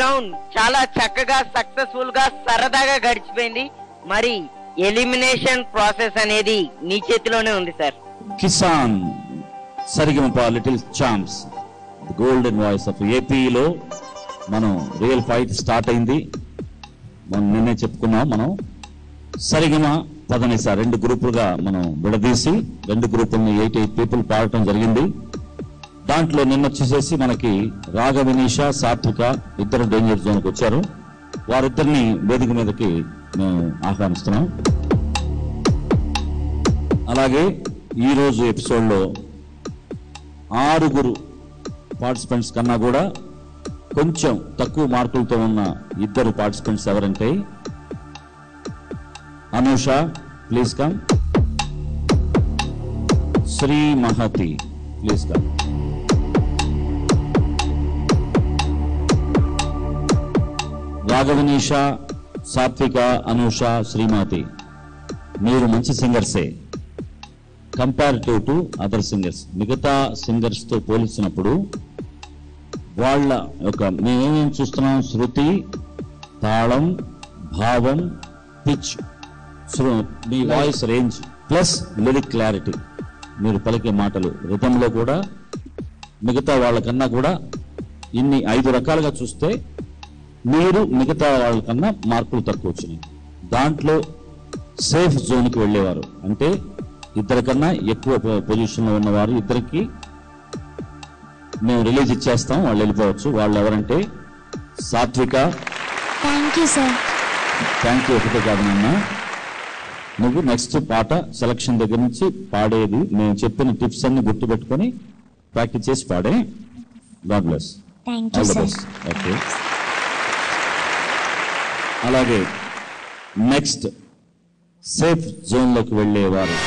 Round చాలా చక్కగా successful గా సరదాగా గడిచిపోయింది. మరి ఎలిమినేషన్ ప్రాసెస్ అనేది నీ చేతిలోనే ఉంది సార్. కిసాన్ Sarigamapa little champs golden voice of ఏపీలో మనం రియల్ ఫైట్ స్టార్ట్ అయింది. మనం నిన్నే చెప్పుకున్నాం. మనం సరిగమ పదనిస 2 గ్రూపులుగా మనం విడదీసి 2 గ్రూపుల్ని 8 పీపుల్ పాడటం జరిగింది. దాంట్లో నిన్న వచ్చేసేసి మనకి రాఘవినీష, సాత్విక ఇద్దరు డేంజర్ జోన్కి వచ్చారు. వారిద్దరిని వేదిక మీదకి మేము ఆహ్వానిస్తున్నాం. అలాగే ఈరోజు ఎపిసోడ్లో 6 పార్టిసిపెంట్స్ కన్నా కూడా కొంచెం తక్కువ మార్కులతో ఉన్న 2 పార్టిసిపెంట్స్ ఎవరంటే Anusha, please come. Sri Mahathi, please come. Raghavinisha, Sathvika, Anusha, శ్రీమతి మీరు మంచి సింగర్సే కంపారిటివ్ టు అదర్ సింగర్స్. మిగతా సింగర్స్ తో పోల్చినప్పుడు వాళ్ళ యొక్క మేమేమేం చూస్తున్నాం, శృతి, తాళం, భావం, పిచ్, మీ voice range plus lyric clarity, మీరు పలికే మాటలు రిథంలో కూడా మిగతా వాళ్ళకన్నా కూడా ఇన్ని 5 రకాలుగా చూస్తే మీరు మిగతా వాళ్ళకన్నా మార్కులు తక్కువ వచ్చినాయి. దాంట్లో సేఫ్ జోన్కి వెళ్ళేవారు అంటే 2 కన్నా ఎక్కువ పొజిషన్లో ఉన్నవారు 2కి మేము రిలీజ్ ఇచ్చేస్తాం, వాళ్ళు వెళ్ళిపోవచ్చు. వాళ్ళు ఎవరంటే సాత్విక. Thank you sir. Thank you. ఒకటే కాదు నాన్న, నువ్వు నెక్స్ట్ పాట సెలక్షన్ దగ్గర నుంచి పాడేది మేము చెప్పిన టిప్స్ అన్ని గుర్తుపెట్టుకొని ప్రాక్టీస్ చేసి పాడే. God bless. Thank you sir. Okay. అలాగే నెక్స్ట్ సేఫ్ జోన్లోకి వెళ్ళేవారు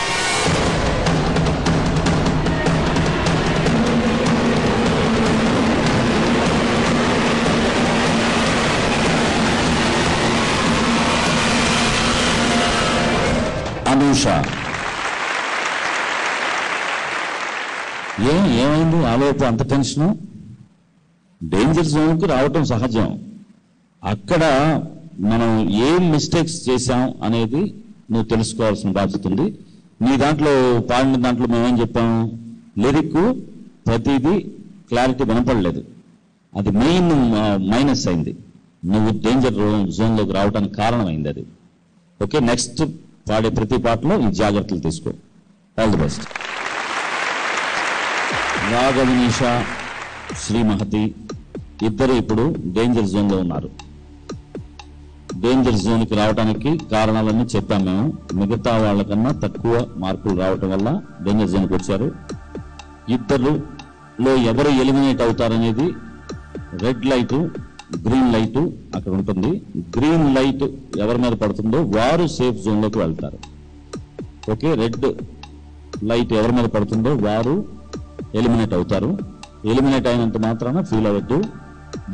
అనూష. ఏమైంది ఆలోపు అంత టెన్షను? డేంజర్ జోన్కి రావటం సహజం. అక్కడ మనం ఏం మిస్టేక్స్ చేశాం అనేది నువ్వు తెలుసుకోవాల్సిన బాధ్యత ఉంది. నీ దాంట్లో పాడిన దాంట్లో మేమేం చెప్పాము, లిరిక్ ప్రతిదీ క్లారిటీ వినపడలేదు. అది మెయిన్ మైనస్ అయింది. నువ్వు డేంజర్ జోన్లోకి రావడానికి కారణమైంది అది. ఓకే, నెక్స్ట్ పాడే ప్రతి పాటలో ఈ జాగ్రత్తలు తీసుకో. All the best. Raghavinisha, Srimahati ఇద్దరు ఇప్పుడు డేంజర్ జోన్లో ఉన్నారు. డేంజర్ జోన్కి రావడానికి కారణాలన్నీ చెప్పాం మేము. మిగతా వాళ్ళకన్నా తక్కువ మార్కులు రావటం వల్ల డేంజర్ జోన్కి వచ్చారు. ఇద్దరులో ఎవరు ఎలిమినేట్ అవుతారనేది రెడ్ లైటు, గ్రీన్ లైటు అక్కడ ఉంటుంది. గ్రీన్ లైట్ ఎవరి మీద పడుతుందో వారు సేఫ్ జోన్లోకి వెళ్తారు. ఓకే, రెడ్ లైట్ ఎవరి మీద పడుతుందో వారు ఎలిమినేట్ అవుతారు. ఎలిమినేట్ అయినంత మాత్రాన ఫీల్ అవ్వద్దు.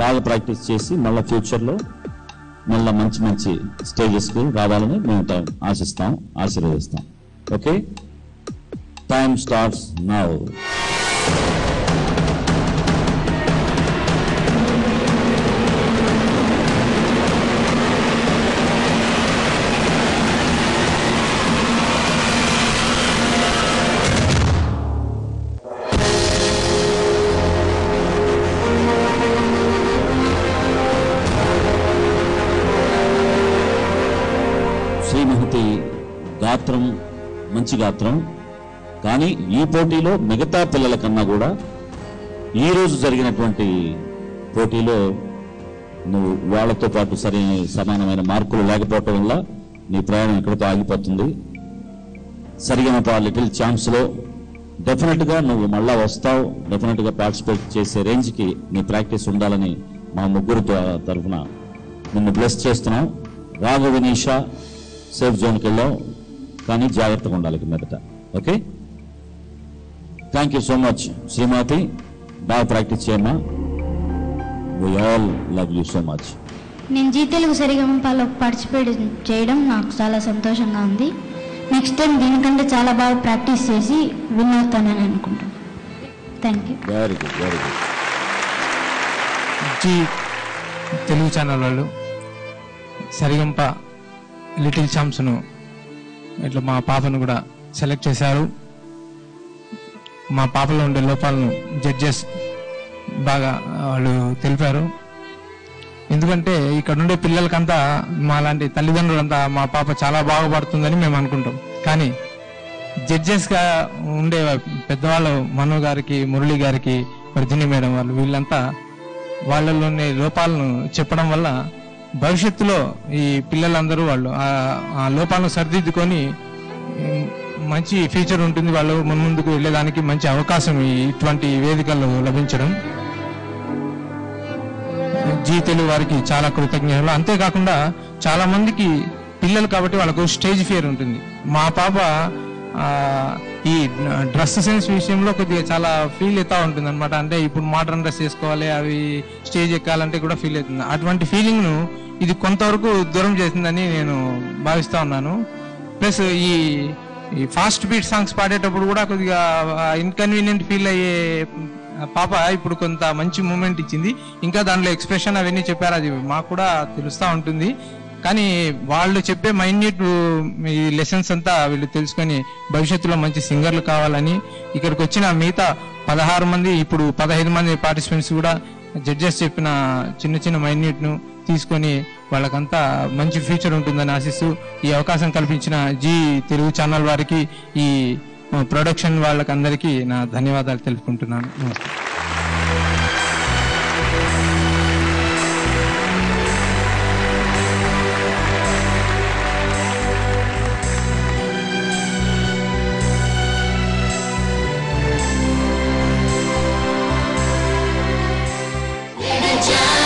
బాగా ప్రాక్టీస్ చేసి మళ్ళీ ఫ్యూచర్లో మళ్ళీ మంచి మంచి స్టేజెస్కి రావాలని మేము ఆశిస్తాం, ఆశీర్వదిస్తాం. Okay, time starts now. Srimahati గాత్రం మంచి గాత్రం, కానీ ఈ పోటీలో మిగతా పిల్లల కన్నా కూడా ఈరోజు జరిగినటువంటి పోటీలో నువ్వు వాళ్ళతో పాటు సమానమైన మార్కులు లేకపోవటం వల్ల నీ ప్రయాణం ఎక్కడితో ఆగిపోతుంది. సరిగమప లిటిల్ ఛాంప్స్లో డెఫినెట్గా నువ్వు మళ్ళా వస్తావు. డెఫినెట్గా పార్టిసిపేట్ చేసే రేంజ్కి నీ ప్రాక్టీస్ ఉండాలని మా ముగ్గురు తరఫున నిన్ను బ్లెస్ చేస్తున్నాం. రాఘవినీష సేఫ్ జోన్కి వెళ్ళావు, కానీ జాగ్రత్తగా ఉండాలి మీదట. Okay, thank you so much శ్రీమతి. బాగా ప్రాక్టీస్ చేయమ్మా. We all love you so much. నేను జీ తెలుగు సరిగమపలో పార్టిసిపేట్ చేయడం నాకు చాలా సంతోషంగా ఉంది. నెక్స్ట్ టైం దీనికంటే చాలా బాగా ప్రాక్టీస్ చేసి విన్ అవుతానని అనుకుంటున్నాను. Thank you. Very good, very good. Zee Telugu channel వాళ్ళు సరిగంప లిటిల్ ఛాంప్స్ను ఇట్లా మా పాపను కూడా సెలెక్ట్ చేశారు. మా పాపలో ఉండే లోపాలను జడ్జెస్ బాగా వాళ్ళు తెలిపారు. ఎందుకంటే ఇక్కడ ఉండే పిల్లలకంతా మా లాంటి తల్లిదండ్రులంతా మా పాప చాలా బాగుపడుతుందని మేము అనుకుంటాం. కానీ జడ్జెస్గా ఉండే పెద్దవాళ్ళు మను గారికి, మురళి గారికి, వర్ధిని మేడం వాళ్ళు వీళ్ళంతా వాళ్ళలోని లోపాలను చెప్పడం వల్ల భవిష్యత్తులో ఈ పిల్లలందరూ వాళ్ళు ఆ లోపాలను సరిదిద్దుకొని మంచి ఫ్యూచర్ ఉంటుంది, వాళ్ళు ముందుకు వెళ్ళేదానికి మంచి అవకాశం ఇటువంటి వేదికల్లో లభించడం. జీ తెలుగు వారికి చాలా కృతజ్ఞతలు. అంతేకాకుండా చాలా మందికి పిల్లలు కాబట్టి వాళ్ళకు స్టేజ్ ఫియర్ ఉంటుంది. మా పాప ఈ డ్రెస్ సెన్స్ విషయంలో కొద్దిగా చాలా ఫీల్ అవుతా ఉంటుంది అనమాట. అంటే ఇప్పుడు మోడర్న్ డ్రెస్ వేసుకోవాలి, అవి స్టేజ్ ఎక్కాలంటే కూడా ఫీల్ అవుతుంది. అటువంటి ఫీలింగ్ను ఇది కొంతవరకు దూరం చేసిందని నేను భావిస్తా ఉన్నాను. ప్లస్ ఈ ఫాస్ట్ బీట్ సాంగ్స్ పాడేటప్పుడు కూడా కొద్దిగా ఇన్కన్వీనియంట్ ఫీల్ అయ్యే పాప ఇప్పుడు కొంత మంచి మూమెంట్ ఇచ్చింది. ఇంకా దాంట్లో ఎక్స్ప్రెషన్ అవన్నీ చెప్పారు, అది మాకు కూడా తెలుస్తూ ఉంటుంది. కానీ వాళ్ళు చెప్పే మైన్యూట్ ఈ లెసన్స్ అంతా వీళ్ళు తెలుసుకొని భవిష్యత్తులో మంచి సింగర్లు కావాలని ఇక్కడికి వచ్చిన మిగతా 16 మంది, ఇప్పుడు 15 మంది పార్టిసిపెంట్స్ కూడా జడ్జెస్ చెప్పిన చిన్న చిన్న మైన్యూట్ను తీసుకొని వాళ్ళకంతా మంచి ఫ్యూచర్ ఉంటుందని ఆశిస్తూ ఈ అవకాశం కల్పించిన జీ తెలుగు ఛానల్ వారికి, ఈ ప్రొడక్షన్ వాళ్ళకందరికీ నా ధన్యవాదాలు తెలుపుకుంటున్నాను. Chance.